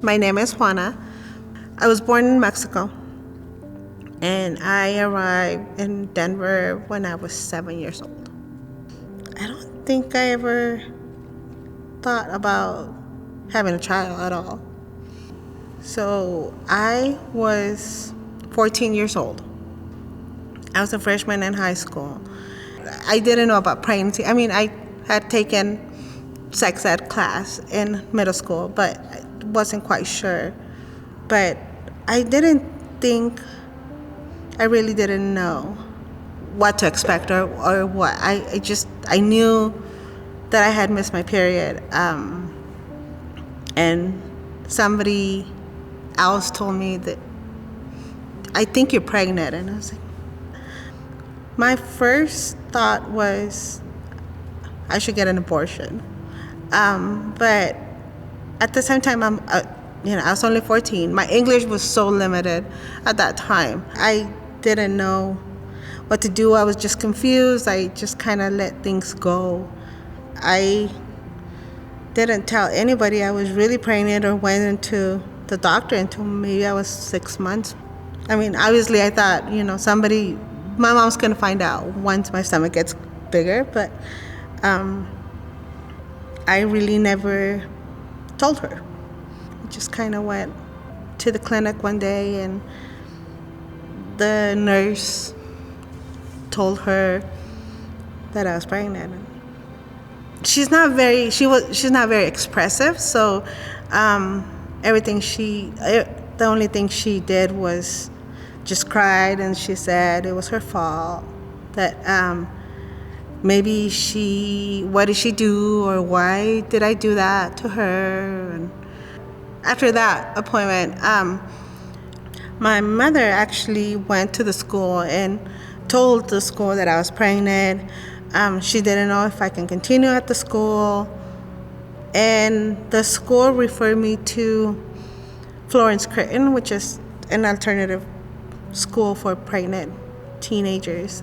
My name is Juana. I was born in Mexico, and I arrived in Denver when I was 7 years old. I don't think I ever thought about having a child at all. So I was 14 years old. I was a freshman in high school. I didn't know about pregnancy. I mean, I had taken sex ed class in middle school, but I wasn't quite sure. But I didn't think, I really didn't know what to expect or what. I knew that I had missed my period. And somebody else told me that, I think you're pregnant. And I was like, my first thought was I should get an abortion. But at the same time, I was only 14. My English was so limited at that time. I didn't know what to do. I was just confused. I just kind of let things go. I didn't tell anybody I was really pregnant or went into the doctor until maybe I was 6 months. I mean, obviously I thought, my mom's gonna find out once my stomach gets bigger, but I really never told her. I just kind of went to the clinic one day, and the nurse told her that I was pregnant. She's not very expressive, so the only thing she did was just cried, and she said it was her fault, that maybe what did she do, or why did I do that to her? And after that appointment, my mother actually went to the school and told the school that I was pregnant. She didn't know if I can continue at the school, and the school referred me to Florence Creighton, which is an alternative school for pregnant teenagers.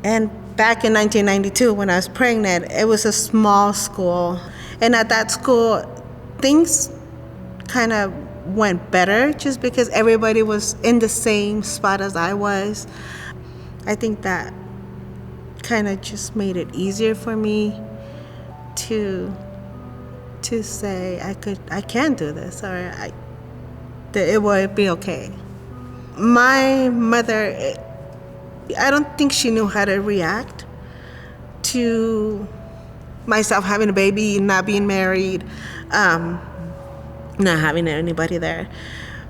And back in 1992, when I was pregnant, it was a small school. And at that school, things kind of went better just because everybody was in the same spot as I was. I think that kind of just made it easier for me to say I can do this, or that it would be okay. My mother, I don't think she knew how to react to myself having a baby, not being married, not having anybody there.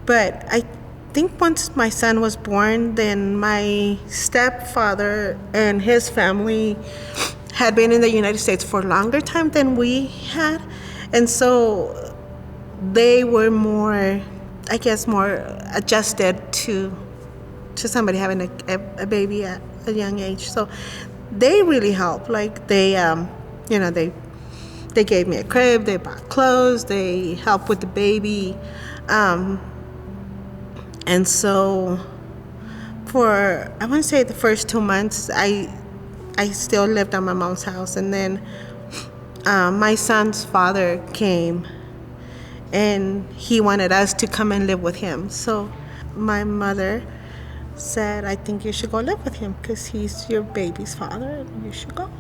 But I think once my son was born, then my stepfather and his family had been in the United States for a longer time than we had. And so they were more adjusted to somebody having a baby at a young age. So they really helped. Like they gave me a crib, they bought clothes, they helped with the baby. And so for, I want to say the first 2 months, I still lived at my mom's house. And then my son's father came, and he wanted us to come and live with him. So my mother said, I think you should go live with him because he's your baby's father and you should go.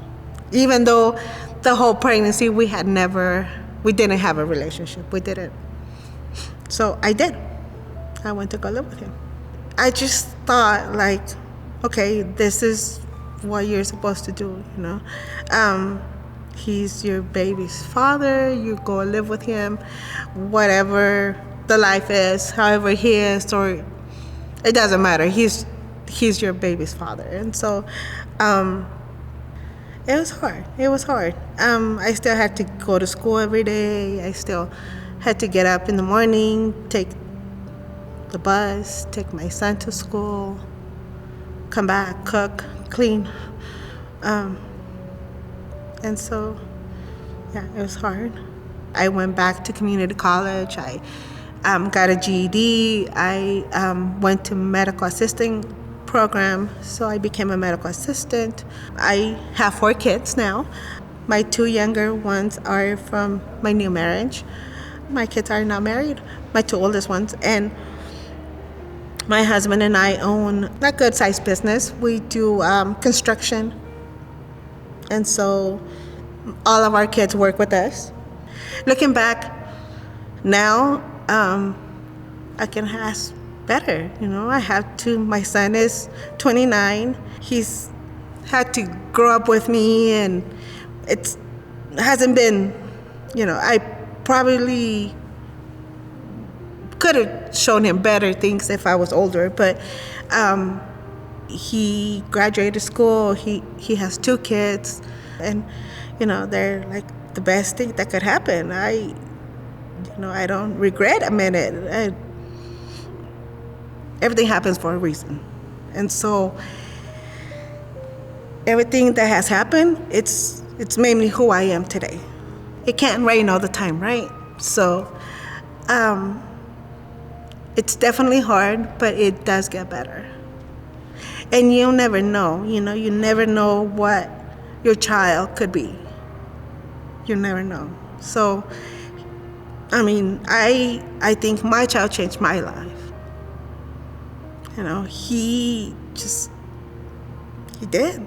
Even though the whole pregnancy we didn't have a relationship. We didn't. So I did. I went to go live with him. I just thought, like, okay, this is what you're supposed to do, He's your baby's father. You go live with him. Whatever the life is, however he is, or it doesn't matter. He's your baby's father. And so it was hard. I still had to go to school every day. I still had to get up in the morning, take the bus, take my son to school, come back, cook, clean. And so, yeah, it was hard. I went back to community college. I got a GED. I went to medical assisting program, so I became a medical assistant. I have 4 kids now. My 2 younger ones are from my new marriage. My kids are now married, my two oldest ones, and my husband and I own a good sized business. We do construction, and so all of our kids work with us. Looking back now, I can ask better. I have two. My son is 29. He's had to grow up with me, and it hasn't been, I probably could have shown him better things if I was older, but he graduated school. He has two kids, and they're like the best thing that could happen. I don't regret a minute. Everything happens for a reason, and so everything that has happened, it's made me who I am today. It can't rain all the time, right? So it's definitely hard, but it does get better. And you'll never know, you never know what your child could be. You never know. So, I think my child changed my life. He did.